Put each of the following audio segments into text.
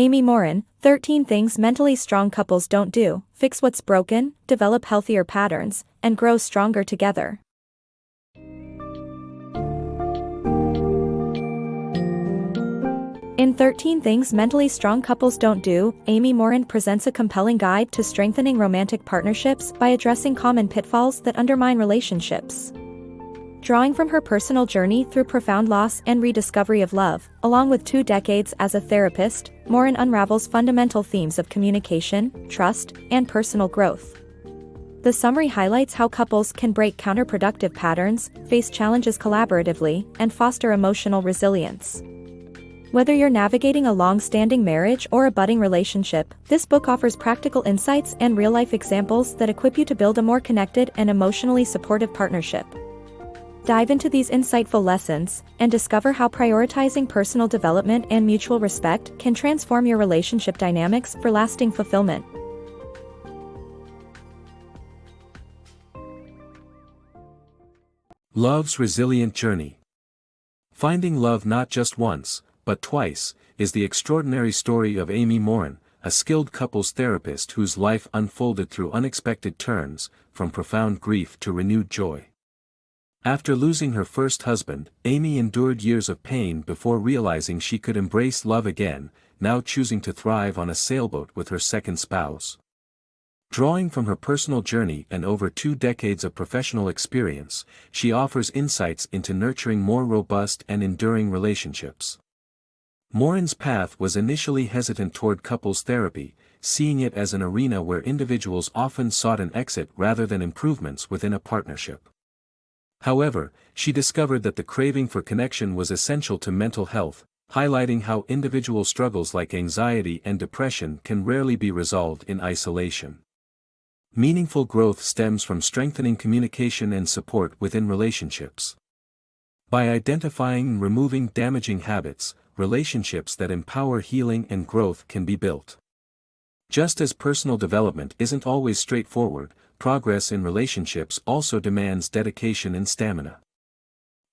Amy Morin, 13 Things Mentally Strong Couples Don't Do, Fix What's Broken, Develop Healthier Patterns, and Grow Stronger Together. In 13 Things Mentally Strong Couples Don't Do, Amy Morin presents a compelling guide to strengthening romantic partnerships by addressing common pitfalls that undermine relationships. Drawing from her personal journey through profound loss and rediscovery of love, along with 2 decades as a therapist, Morin unravels fundamental themes of communication, trust, and personal growth. The summary highlights how couples can break counterproductive patterns, face challenges collaboratively, and foster emotional resilience. Whether you're navigating a long-standing marriage or a budding relationship, this book offers practical insights and real-life examples that equip you to build a more connected and emotionally supportive partnership. Dive into these insightful lessons, and discover how prioritizing personal development and mutual respect can transform your relationship dynamics for lasting fulfillment. Love's Resilient Journey. Finding love not just once, but twice, is the extraordinary story of Amy Morin, a skilled couples therapist whose life unfolded through unexpected turns, from profound grief to renewed joy. After losing her first husband, Amy endured years of pain before realizing she could embrace love again, now choosing to thrive on a sailboat with her second spouse. Drawing from her personal journey and over 2 decades of professional experience, she offers insights into nurturing more robust and enduring relationships. Morin's path was initially hesitant toward couples therapy, seeing it as an arena where individuals often sought an exit rather than improvements within a partnership. However, she discovered that the craving for connection was essential to mental health, highlighting how individual struggles like anxiety and depression can rarely be resolved in isolation. Meaningful growth stems from strengthening communication and support within relationships. By identifying and removing damaging habits, relationships that empower healing and growth can be built. Just as personal development isn't always straightforward, progress in relationships also demands dedication and stamina.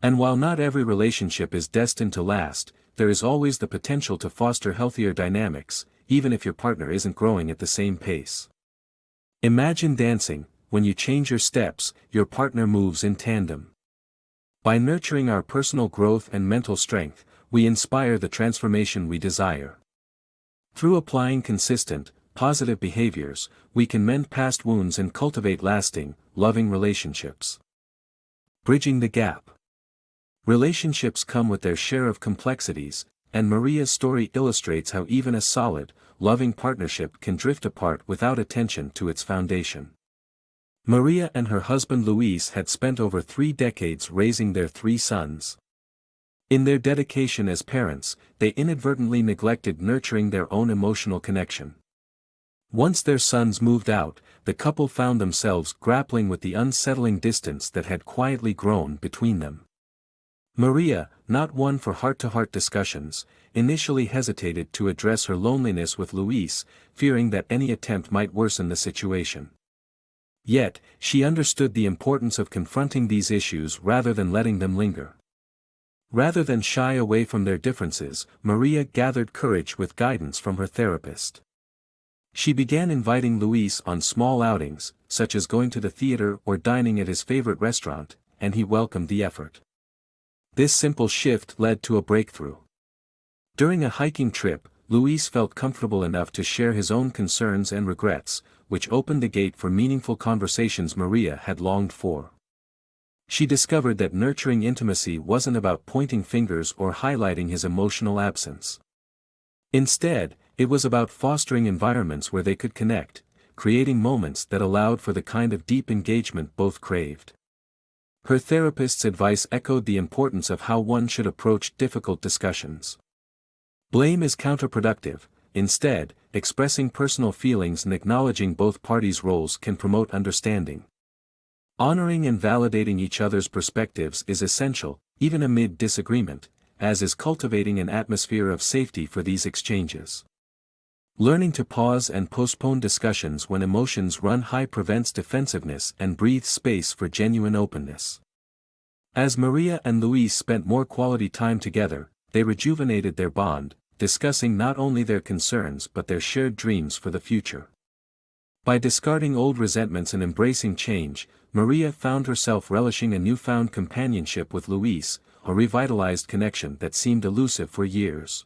And while not every relationship is destined to last, there is always the potential to foster healthier dynamics, even if your partner isn't growing at the same pace. Imagine dancing: when you change your steps, your partner moves in tandem. By nurturing our personal growth and mental strength, we inspire the transformation we desire. Through applying consistent, positive behaviors, we can mend past wounds and cultivate lasting, loving relationships. Bridging the gap. Relationships come with their share of complexities, and Maria's story illustrates how even a solid, loving partnership can drift apart without attention to its foundation. Maria and her husband Luis had spent over 3 decades raising their 3 sons. In their dedication as parents, they inadvertently neglected nurturing their own emotional connection. Once their sons moved out, the couple found themselves grappling with the unsettling distance that had quietly grown between them. Maria, not one for heart-to-heart discussions, initially hesitated to address her loneliness with Luis, fearing that any attempt might worsen the situation. Yet, she understood the importance of confronting these issues rather than letting them linger. Rather than shy away from their differences, Maria gathered courage with guidance from her therapist. She began inviting Luis on small outings, such as going to the theater or dining at his favorite restaurant, and he welcomed the effort. This simple shift led to a breakthrough. During a hiking trip, Luis felt comfortable enough to share his own concerns and regrets, which opened the gate for meaningful conversations Maria had longed for. She discovered that nurturing intimacy wasn't about pointing fingers or highlighting his emotional absence. Instead, it was about fostering environments where they could connect, creating moments that allowed for the kind of deep engagement both craved. Her therapist's advice echoed the importance of how one should approach difficult discussions. Blame is counterproductive. Instead, expressing personal feelings and acknowledging both parties' roles can promote understanding. Honoring and validating each other's perspectives is essential, even amid disagreement, as is cultivating an atmosphere of safety for these exchanges. Learning to pause and postpone discussions when emotions run high prevents defensiveness and breathes space for genuine openness. As Maria and Luis spent more quality time together, they rejuvenated their bond, discussing not only their concerns but their shared dreams for the future. By discarding old resentments and embracing change, Maria found herself relishing a newfound companionship with Luis, a revitalized connection that seemed elusive for years.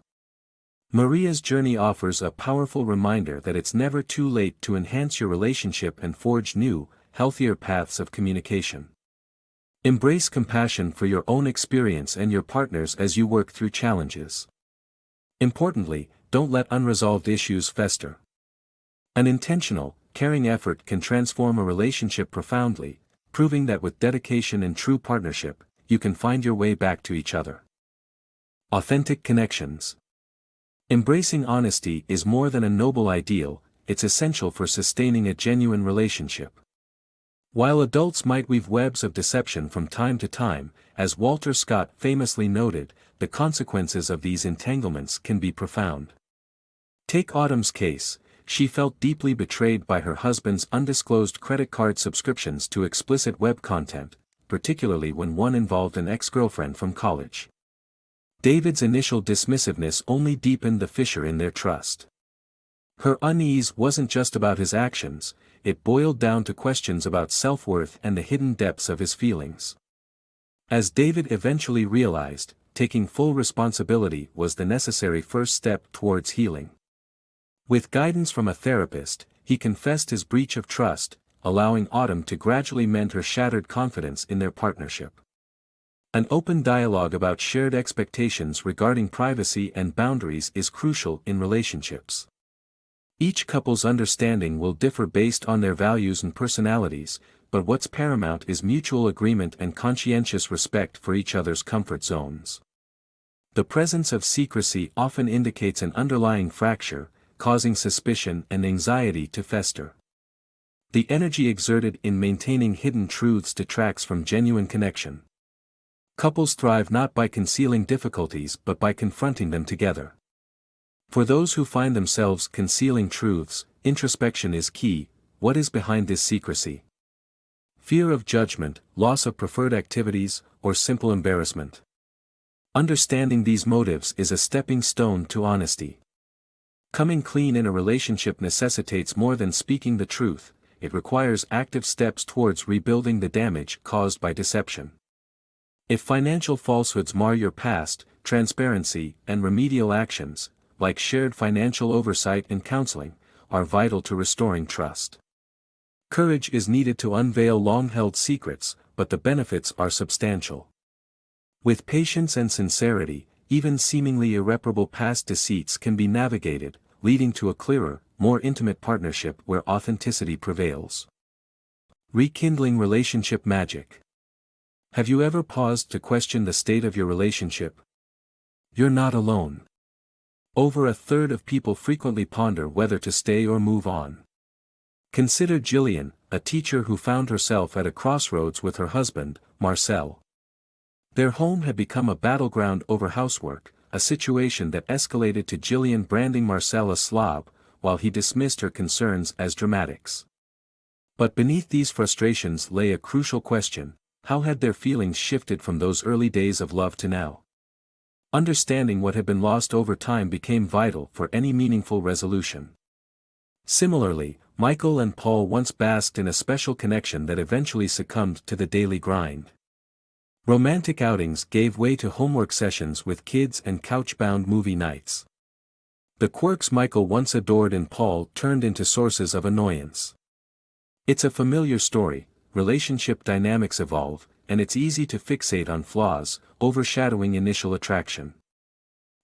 Maria's journey offers a powerful reminder that it's never too late to enhance your relationship and forge new, healthier paths of communication. Embrace compassion for your own experience and your partner's as you work through challenges. Importantly, don't let unresolved issues fester. An intentional, caring effort can transform a relationship profoundly, proving that with dedication and true partnership, you can find your way back to each other. Authentic connections. Embracing honesty is more than a noble ideal, it's essential for sustaining a genuine relationship. While adults might weave webs of deception from time to time, as Walter Scott famously noted, the consequences of these entanglements can be profound. Take Autumn's case. She felt deeply betrayed by her husband's undisclosed credit card subscriptions to explicit web content, particularly when one involved an ex-girlfriend from college. David's initial dismissiveness only deepened the fissure in their trust. Her unease wasn't just about his actions, it boiled down to questions about self-worth and the hidden depths of his feelings. As David eventually realized, taking full responsibility was the necessary first step towards healing. With guidance from a therapist, he confessed his breach of trust, allowing Autumn to gradually mend her shattered confidence in their partnership. An open dialogue about shared expectations regarding privacy and boundaries is crucial in relationships. Each couple's understanding will differ based on their values and personalities, but what's paramount is mutual agreement and conscientious respect for each other's comfort zones. The presence of secrecy often indicates an underlying fracture, causing suspicion and anxiety to fester. The energy exerted in maintaining hidden truths detracts from genuine connection. Couples thrive not by concealing difficulties but by confronting them together. For those who find themselves concealing truths, introspection is key. What is behind this secrecy? Fear of judgment, loss of preferred activities, or simple embarrassment? Understanding these motives is a stepping stone to honesty. Coming clean in a relationship necessitates more than speaking the truth, it requires active steps towards rebuilding the damage caused by deception. If financial falsehoods mar your past, transparency and remedial actions, like shared financial oversight and counseling, are vital to restoring trust. Courage is needed to unveil long-held secrets, but the benefits are substantial. With patience and sincerity, even seemingly irreparable past deceits can be navigated, leading to a clearer, more intimate partnership where authenticity prevails. Rekindling relationship magic. Have you ever paused to question the state of your relationship? You're not alone. Over a third of people frequently ponder whether to stay or move on. Consider Jillian, a teacher who found herself at a crossroads with her husband, Marcel. Their home had become a battleground over housework, a situation that escalated to Jillian branding Marcel a slob, while he dismissed her concerns as dramatics. But beneath these frustrations lay a crucial question: how had their feelings shifted from those early days of love to now? Understanding what had been lost over time became vital for any meaningful resolution. Similarly, Michael and Paul once basked in a special connection that eventually succumbed to the daily grind. Romantic outings gave way to homework sessions with kids and couch-bound movie nights. The quirks Michael once adored in Paul turned into sources of annoyance. It's a familiar story: relationship dynamics evolve, and it's easy to fixate on flaws, overshadowing initial attraction.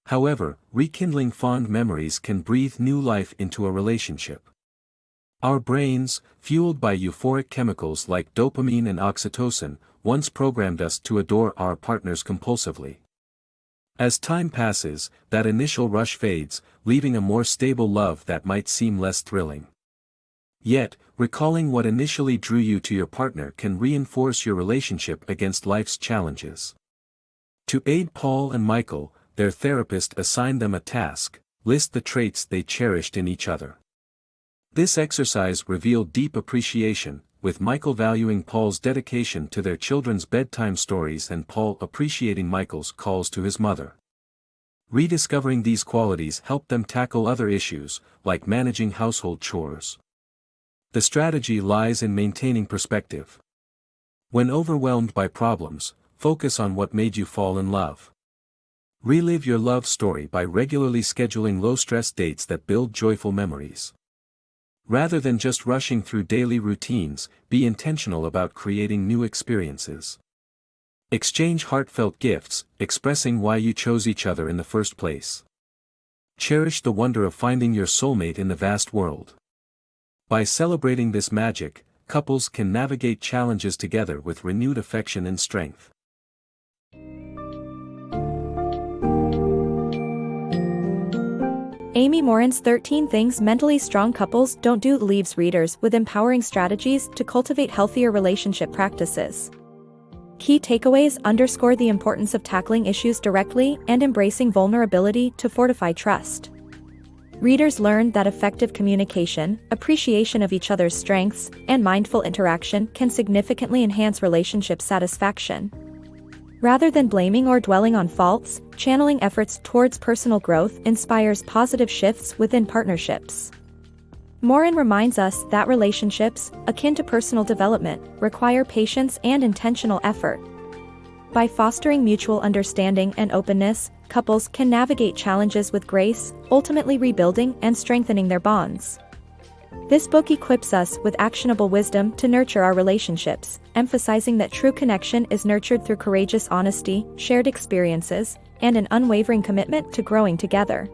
However, rekindling fond memories can breathe new life into a relationship. Our brains, fueled by euphoric chemicals like dopamine and oxytocin, once programmed us to adore our partners compulsively. As time passes, that initial rush fades, leaving a more stable love that might seem less thrilling. Yet, recalling what initially drew you to your partner can reinforce your relationship against life's challenges. To aid Paul and Michael, their therapist assigned them a task: list the traits they cherished in each other. This exercise revealed deep appreciation, with Michael valuing Paul's dedication to their children's bedtime stories and Paul appreciating Michael's calls to his mother. Rediscovering these qualities help them tackle other issues, like managing household chores. The strategy lies in maintaining perspective. When overwhelmed by problems, focus on what made you fall in love. Relive your love story by regularly scheduling low-stress dates that build joyful memories. Rather than just rushing through daily routines, be intentional about creating new experiences. Exchange heartfelt gifts, expressing why you chose each other in the first place. Cherish the wonder of finding your soulmate in the vast world. By celebrating this magic, couples can navigate challenges together with renewed affection and strength. Amy Morin's 13 Things Mentally Strong Couples Don't Do leaves readers with empowering strategies to cultivate healthier relationship practices. Key takeaways underscore the importance of tackling issues directly and embracing vulnerability to fortify trust. Readers learn that effective communication, appreciation of each other's strengths, and mindful interaction can significantly enhance relationship satisfaction. Rather than blaming or dwelling on faults, channeling efforts towards personal growth inspires positive shifts within partnerships. Morin reminds us that relationships, akin to personal development, require patience and intentional effort. By fostering mutual understanding and openness, couples can navigate challenges with grace, ultimately rebuilding and strengthening their bonds. This book equips us with actionable wisdom to nurture our relationships, emphasizing that true connection is nurtured through courageous honesty, shared experiences, and an unwavering commitment to growing together.